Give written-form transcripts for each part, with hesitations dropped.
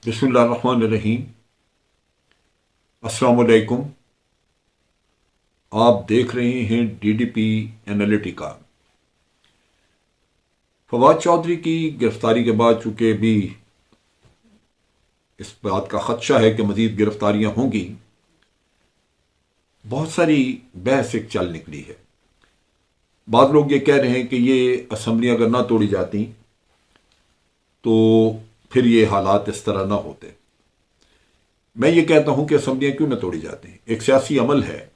बिस्मिल्लाहिर्रहमानिर्रहीम। अस्सलाम वालेकुम। आप देख रहे हैं डीडीपी एनालिटिका। फवाद चौधरी की गिरफ्तारी के बाद चूंकि भी इस बात का खदशा है कि मजीद गिरफ्तारियां होंगी, बहुत सारी बहस एक चल निकली है। बाद लोग ये कह रहे हैं कि ये असम्बली अगर ना तोड़ी जाती तो फिर ये हालात इस तरह ना होते। मैं ये कहता हूं कि असम्बलियां क्यों ना तोड़ी जाती, एक सियासी अमल है,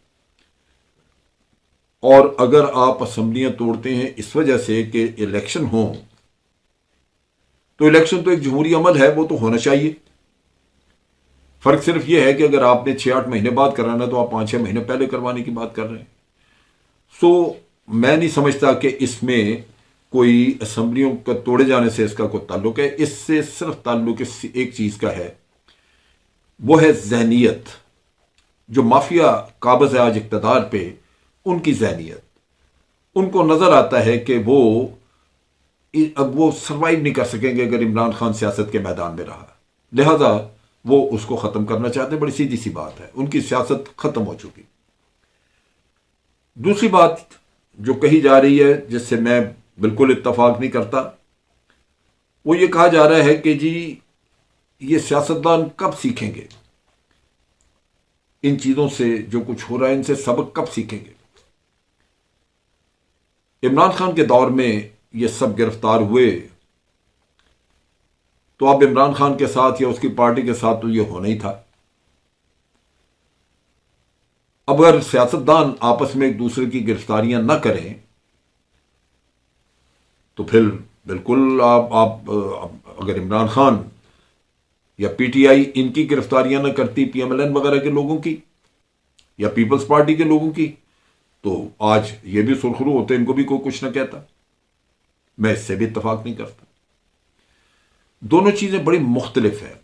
और अगर आप असम्बलियां तोड़ते हैं इस वजह से कि इलेक्शन हो, तो इलेक्शन तो एक जमहूरी अमल है, वो तो होना चाहिए। फर्क सिर्फ यह है कि अगर आपने 6-8 महीने बाद कराना तो आप 5-6 महीने पहले करवाने की बात कर रहे हैं। मैं नहीं समझता कि इसमें कोई असम्बलियों का तोड़े जाने से इसका कोई ताल्लुक है। इससे सिर्फ ताल्लुक एक चीज का है, वो है जहनियत। जो माफिया काबज है आज इक्तदार पे, उनकी जहनियत, उनको नजर आता है कि अब वो सरवाइव नहीं कर सकेंगे अगर इमरान खान सियासत के मैदान में रहा, लिहाजा वो उसको खत्म करना चाहते हैं। बड़ी सीधी सी बात है, उनकी सियासत खत्म हो चुकी। दूसरी बात जो कही जा रही है, जिससे मैं बिल्कुल इत्तफाक नहीं करता, वो ये कहा जा रहा है कि जी ये सियासतदान कब सीखेंगे, इन चीजों से जो कुछ हो रहा है इनसे सबक कब सीखेंगे। इमरान खान के दौर में ये सब गिरफ्तार हुए तो अब इमरान खान के साथ या उसकी पार्टी के साथ तो ये होना ही था। अब अगर सियासतदान आपस में एक दूसरे की गिरफ्तारियां न करें तो फिर बिल्कुल आप अगर इमरान खान या पीटीआई इनकी गिरफ्तारियां न करती, पीएमएलएन वगैरह के लोगों की या पीपल्स पार्टी के लोगों की, तो आज ये भी सुरखरू होते, इनको भी कोई कुछ न कहता। मैं इससे भी इत्तफाक नहीं करता। दोनों चीजें बड़ी मुख्तलिफ है।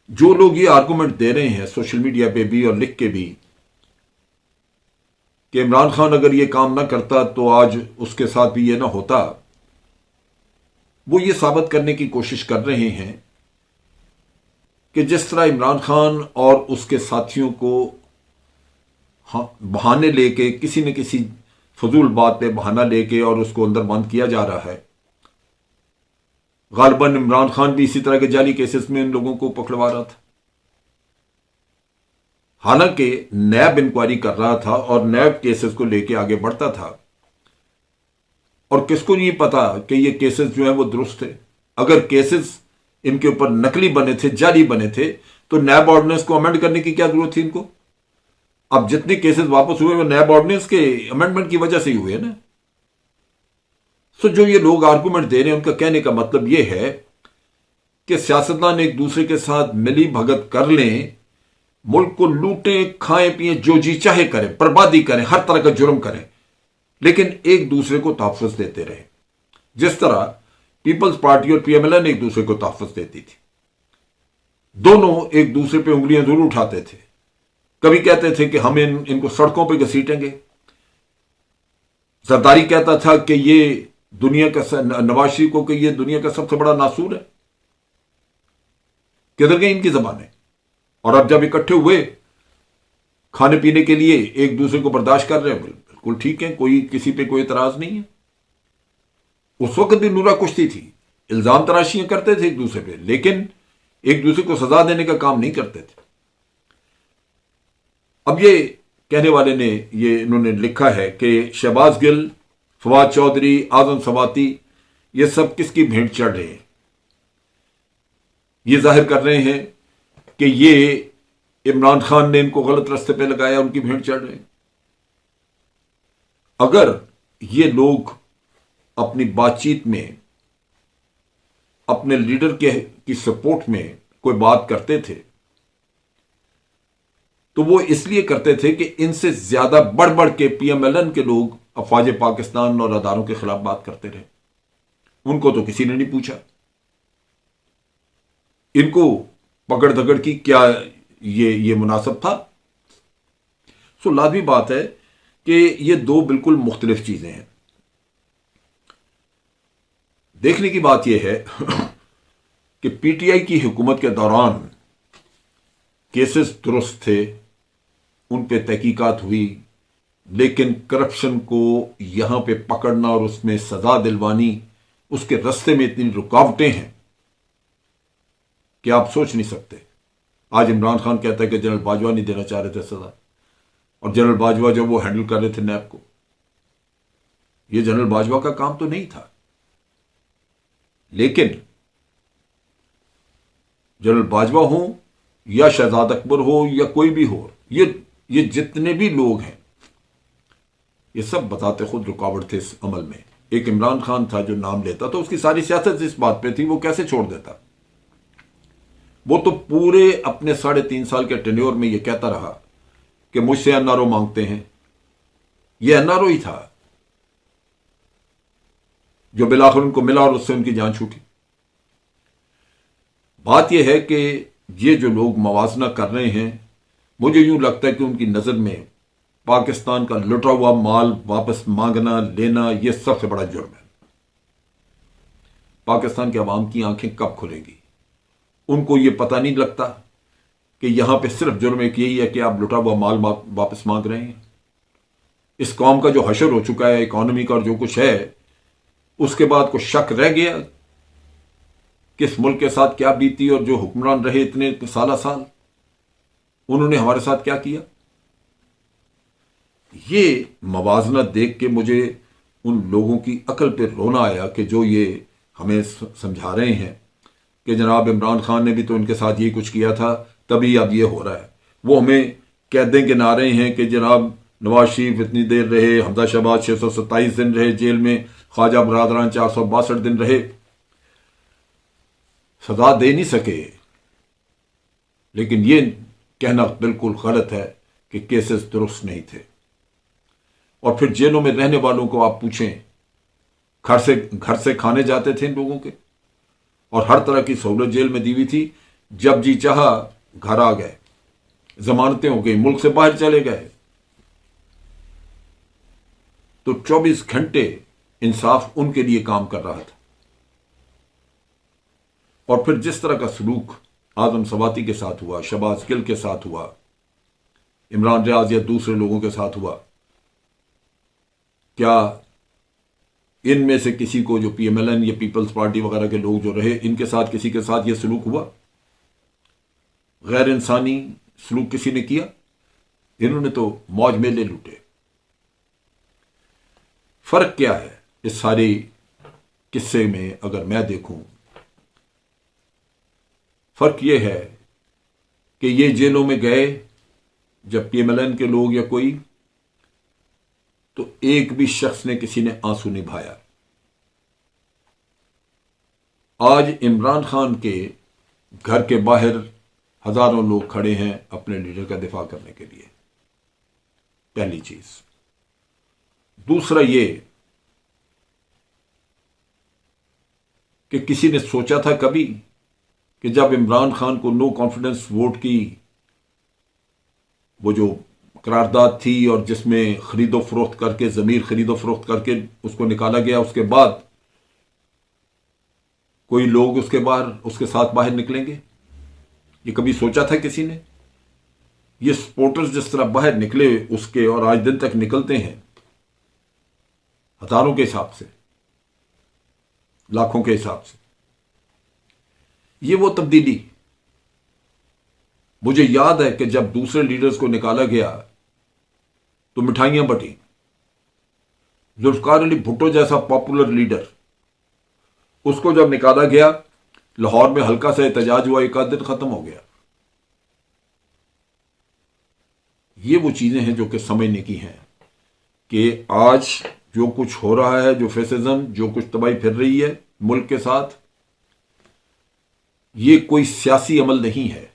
जो लोग ये आर्गूमेंट दे रहे हैं सोशल मीडिया पे भी और लिख के भी कि इमरान खान अगर ये काम ना करता तो आज उसके साथ भी ये ना होता, वो ये साबित करने की कोशिश कर रहे हैं कि जिस तरह इमरान खान और उसके साथियों को बहाने लेके, किसी न किसी फजूल बात पे बहाना लेके और उसको अंदर बंद किया जा रहा है, गालिबन इमरान खान भी इसी तरह के जाली केसेस में इन लोगों को पकड़वा रहा था। हालांकि नैब इंक्वायरी कर रहा था और नैब केसेस को लेके आगे बढ़ता था, और किसको नहीं पता कि ये केसेस जो हैं वो दुरुस्त थे। अगर केसेस इनके ऊपर नकली बने थे, जाली बने थे, तो नैब ऑर्डिनेंस को अमेंड करने की क्या जरूरत थी इनको। अब जितने केसेस वापस हुए वो नैब ऑर्डिनेंस के अमेंडमेंट की वजह से ही हुए ना। जो ये लोग आर्गूमेंट दे रहे हैं, उनका कहने का मतलब ये है कि सियासतदान एक दूसरे के साथ मिली भगत कर लें, मुल्क को लूटें, खाएं पिएं, जो जी चाहे करें, बर्बादी करें, हर तरह का जुर्म करें, लेकिन एक दूसरे को तहफ़्फ़ुज़ देते रहे, जिस तरह पीपल्स पार्टी और पीएमएलएन एक दूसरे को तहफ़्फ़ुज़ देती थी। दोनों एक दूसरे पे उंगलियां जरूर उठाते थे। कभी कहते थे कि हम इनको सड़कों पे घसीटेंगे। जरदारी कहता था कि ये दुनिया का, नवाज शरीफ को कि ये दुनिया का सबसे बड़ा नासूर है। किधर गई इनकी जबानें। और अब जब इकट्ठे हुए खाने पीने के लिए, एक दूसरे को बर्दाश्त कर रहे हैं, बिल्कुल ठीक है, कोई किसी पे कोई एतराज नहीं है। उस वक्त भी नूरा कुश्ती थी, इल्जाम तराशियां करते थे एक दूसरे पे, लेकिन एक दूसरे को सजा देने का काम नहीं करते थे। अब ये कहने वाले ने, ये इन्होंने लिखा है कि शहबाज गिल, फवाद चौधरी, आजम सवाती, ये सब किसकी भेंट चढ़ रहे हैं। ये जाहिर कर रहे हैं कि ये इमरान खान ने इनको गलत रास्ते पे लगाया, उनकी भेंट चढ़ रहे हैं। अगर ये लोग अपनी बातचीत में अपने लीडर की सपोर्ट में कोई बात करते थे तो वो इसलिए करते थे कि इनसे ज्यादा बढ़ बढ़ के पीएमएलएन के लोग अफवाज पाकिस्तान और अदारों के खिलाफ बात करते रहे। उनको तो किसी ने नहीं पूछा। इनको पकड़ धकड़ की क्या ये मुनासिब था। लाजमी बात है कि ये दो बिल्कुल मुख्तलिफ चीजें हैं। देखने की बात यह है کہ پی ٹی آئی کی حکومت کے دوران کیسز درست تھے، ان پہ تحقیقات ہوئی، لیکن کرپشن کو یہاں پہ پکڑنا اور اس میں سزا دلوانی، اس کے رستے میں اتنی رکاوٹیں ہیں کہ آپ سوچ نہیں سکتے۔ آج عمران خان کہتا ہے کہ جنرل باجوہ نہیں دینا چاہ رہے تھے سزا، اور جنرل باجوہ جو وہ ہینڈل کر رہے تھے نیب کو۔ یہ جنرل باجوہ کا کام تو نہیں تھا، لیکن جنرل باجوہ ہوں یا شہزاد اکبر ہو یا کوئی بھی ہو، یہ جتنے بھی لوگ ہیں یہ سب بتاتے خود رکاوٹ تھے اس عمل میں۔ ایک عمران خان تھا جو نام لیتا تو اس کی ساری سیاست اس بات پہ تھی، وہ کیسے چھوڑ دیتا؟ وہ تو پورے اپنے 3.5 سال کے ٹینیور میں یہ کہتا رہا کہ مجھ سے این آر او مانگتے ہیں۔ یہ این آر او ہی تھا جو بالآخر ان کو ملا اور اس سے ان کی جان چھوٹی۔ بات یہ ہے کہ یہ جو لوگ موازنہ کر رہے ہیں، مجھے یوں لگتا ہے کہ ان کی نظر میں پاکستان کا لٹا ہوا مال واپس مانگنا لینا یہ سب سے بڑا جرم ہے۔ پاکستان کے عوام کی آنکھیں کب کھلیں گی؟ ان کو یہ پتہ نہیں لگتا کہ یہاں پہ صرف جرم ایک یہی ہے کہ آپ لٹا ہوا مال واپس مانگ رہے ہیں۔ اس قوم کا جو حشر ہو چکا ہے اکانومی کا اور جو کچھ ہے، اس کے بعد کوئی شک رہ گیا کہ اس ملک کے ساتھ کیا بیتی؟ اور جو حکمران رہے اتنے سالہ سال، انہوں نے ہمارے ساتھ کیا کیا؟ یہ موازنہ دیکھ کے مجھے ان لوگوں کی عقل پہ رونا آیا کہ جو یہ ہمیں سمجھا رہے ہیں کہ جناب عمران خان نے بھی تو ان کے ساتھ یہ کچھ کیا تھا، تبھی اب یہ ہو رہا ہے۔ وہ ہمیں قیدیں گنا رہے ہیں کہ جناب نواز شریف اتنی دیر رہے، حمزہ شہباز 627 دن رہے جیل میں، خواجہ برادران 462 دن رہے، سزا دے نہیں سکے۔ لیکن یہ کہنا بالکل غلط ہے کہ کیسز درست نہیں تھے۔ اور پھر جیلوں میں رہنے والوں کو آپ پوچھیں، گھر سے کھانے جاتے تھے ان لوگوں کے، اور ہر طرح کی سہولت جیل میں دی ہوئی تھی۔ جب جی چاہا گھر آ گئے، ضمانتیں ہو گئی، ملک سے باہر چلے گئے۔ تو 24 گھنٹے انصاف ان کے لیے کام کر رہا تھا۔ اور پھر جس طرح کا سلوک اعظم سواتی کے ساتھ ہوا، شہباز گل کے ساتھ ہوا، عمران ریاض یا دوسرے لوگوں کے ساتھ ہوا، کیا ان میں سے کسی کو جو پی ایم ایل این یا پیپلز پارٹی وغیرہ کے لوگ جو رہے، ان کے ساتھ کسی کے ساتھ یہ سلوک ہوا؟ غیر انسانی سلوک کسی نے کیا؟ انہوں نے تو موج میلے لوٹے۔ فرق کیا ہے اس سارے قصے میں؟ اگر میں دیکھوں، فرق یہ ہے کہ یہ جیلوں میں گئے جب پی ایم ایل این کے لوگ یا کوئی، تو ایک بھی شخص نے کسی نے آنسو نہیں بہایا۔ آج عمران خان کے گھر کے باہر ہزاروں لوگ کھڑے ہیں اپنے لیڈر کا دفاع کرنے کے لیے، پہلی چیز۔ دوسرا یہ کہ کسی نے سوچا تھا کبھی کہ جب عمران خان کو نو کانفیڈنس ووٹ کی وہ جو قرارداد تھی اور جس میں خرید و فروخت کر کے، ضمیر خرید و فروخت کر کے اس کو نکالا گیا، اس کے بعد کوئی لوگ اس کے ساتھ باہر نکلیں گے؟ یہ کبھی سوچا تھا کسی نے؟ یہ سپورٹرز جس طرح باہر نکلے اس کے، اور آج دن تک نکلتے ہیں ہزاروں کے حساب سے، لاکھوں کے حساب سے، یہ وہ تبدیلی۔ مجھے یاد ہے کہ جب دوسرے لیڈرز کو نکالا گیا تو مٹھائیاں بٹی۔ ذوالفقار علی بھٹو جیسا پاپولر لیڈر، اس کو جب نکالا گیا، لاہور میں ہلکا سا احتجاج ہوا، ایک آدھ دن ختم ہو گیا۔ یہ وہ چیزیں ہیں جو کہ سمجھنے کی ہیں کہ آج جو کچھ ہو رہا ہے، جو فیسزم، جو کچھ تباہی پھر رہی ہے ملک کے ساتھ، یہ کوئی سیاسی عمل نہیں ہے،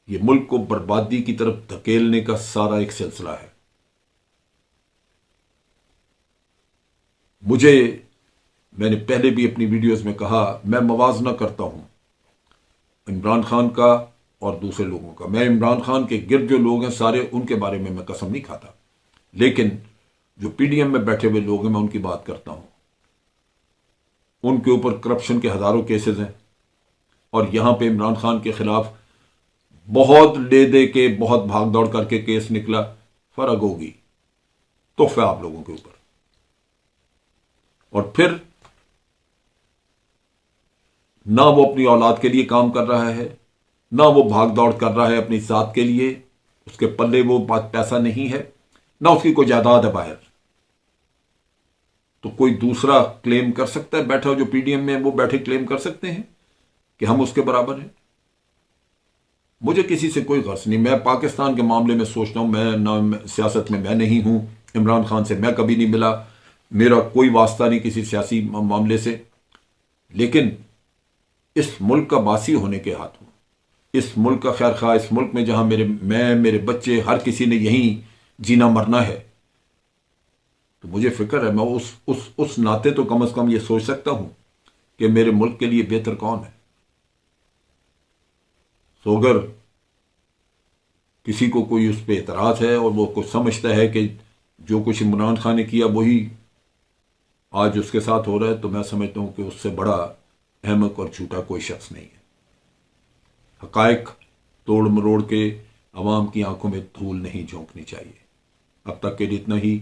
یہ ملک کو بربادی کی طرف دھکیلنے کا سارا ایک سلسلہ ہے۔ میں نے پہلے بھی اپنی ویڈیوز میں کہا، میں موازنہ کرتا ہوں عمران خان کا اور دوسرے لوگوں کا۔ میں عمران خان کے گرد جو لوگ ہیں سارے، ان کے بارے میں قسم نہیں کھاتا، لیکن جو پی ڈی ایم میں بیٹھے ہوئے لوگ ہیں میں ان کی بات کرتا ہوں۔ उनके ऊपर करप्शन के हज़ारों केसेस हैं, और यहाँ पे इमरान खान के खिलाफ बहुत ले दे के, बहुत भाग दौड़ करके केस निकला। फर्क होगी तोहफा आप लोगों के ऊपर। और फिर ना वो अपनी औलाद के लिए काम कर रहा है, ना वो भाग दौड़ कर रहा है अपनी जात के लिए, उसके पल्ले वो बात पैसा नहीं है, ना उसकी कोई जायदाद है बाहर। तो कोई दूसरा क्लेम कर सकता है बैठा, जो पीडीएम में वो बैठे क्लेम कर सकते हैं कि हम उसके बराबर हैं। मुझे किसी से कोई गर्ज नहीं। मैं पाकिस्तान के मामले में सोचता हूं, मैं ना सियासत में मैं नहीं हूं, इमरान खान से मैं कभी नहीं मिला, मेरा कोई वास्ता नहीं किसी सियासी मामले से। लेकिन इस मुल्क का बासी होने के हाथ हूं, इस मुल्क का खैर खा, इस मुल्क में जहां मेरे बच्चे, हर किसी ने यहीं जीना मरना है, तो मुझे फिक्र है। मैं उस नाते तो कम से कम ये सोच सकता हूं कि मेरे मुल्क के लिए बेहतर कौन है। तो अगर किसी को कोई उस पर एतराज़ है और वो कुछ समझता है कि जो कुछ इमरान खान ने किया वही आज उसके साथ हो रहा है, तो मैं समझता हूं कि उससे बड़ा अहमक और झूठा कोई शख्स नहीं है। हकायक तोड़ मरोड़ के अवाम की आंखों में धूल नहीं झोंकनी चाहिए। अब तक के लिए इतना ही।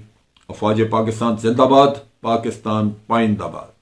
अफवाज पाकिस्तान जिंदाबाद, पाकिस्तान पाइंदाबाद।